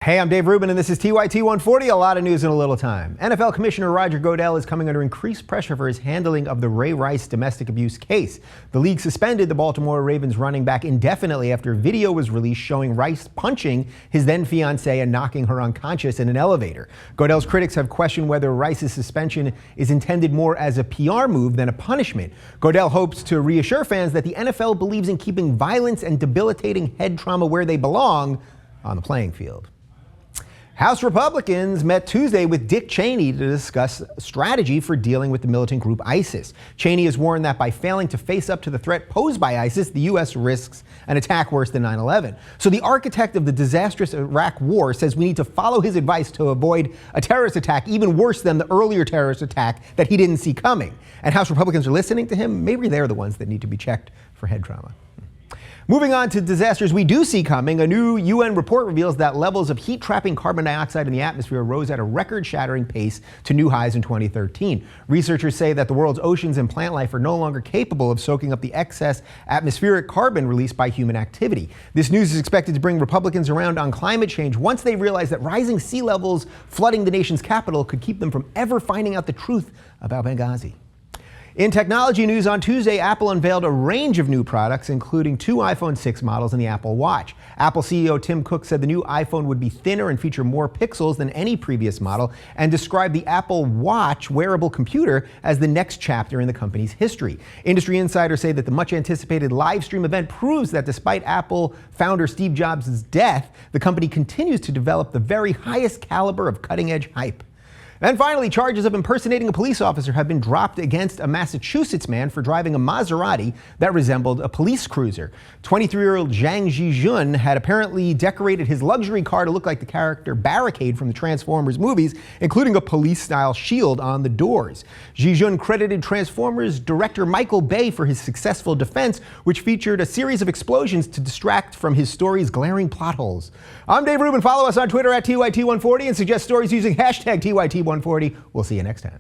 Hey, I'm Dave Rubin, and this is TYT140, a lot of news in a little time. NFL Commissioner Roger Goodell is coming under increased pressure for his handling of the Ray Rice domestic abuse case. The league suspended the Baltimore Ravens running back indefinitely after video was released showing Rice punching his then-fiancée and knocking her unconscious in an elevator. Goodell's critics have questioned whether Rice's suspension is intended more as a PR move than a punishment. Goodell hopes to reassure fans that the NFL believes in keeping violence and debilitating head trauma where they belong, on the playing field. House Republicans met Tuesday with Dick Cheney to discuss strategy for dealing with the militant group ISIS. Cheney has warned that by failing to face up to the threat posed by ISIS, the U.S. risks an attack worse than 9/11. So the architect of the disastrous Iraq war says we need to follow his advice to avoid a terrorist attack even worse than the earlier terrorist attack that he didn't see coming. And House Republicans are listening to him. Maybe they're the ones that need to be checked for head trauma. Moving on to disasters we do see coming, a new UN report reveals that levels of heat-trapping carbon dioxide in the atmosphere rose at a record-shattering pace to new highs in 2013. Researchers say that the world's oceans and plant life are no longer capable of soaking up the excess atmospheric carbon released by human activity. This news is expected to bring Republicans around on climate change once they realize that rising sea levels flooding the nation's capital could keep them from ever finding out the truth about Benghazi. In technology news, on Tuesday, Apple unveiled a range of new products, including two iPhone 6 models and the Apple Watch. Apple CEO Tim Cook said the new iPhone would be thinner and feature more pixels than any previous model, and described the Apple Watch wearable computer as the next chapter in the company's history. Industry insiders say that the much-anticipated live stream event proves that despite Apple founder Steve Jobs' death, the company continues to develop the very highest caliber of cutting-edge hype. And finally, charges of impersonating a police officer have been dropped against a Massachusetts man for driving a Maserati that resembled a police cruiser. 23-year-old Zhang Zhijun had apparently decorated his luxury car to look like the character Barricade from the Transformers movies, including a police-style shield on the doors. Zhijun credited Transformers director Michael Bay for his successful defense, which featured a series of explosions to distract from his story's glaring plot holes. I'm Dave Rubin. Follow us on Twitter at TYT140 and suggest stories using hashtag TYT140. We'll see you next time.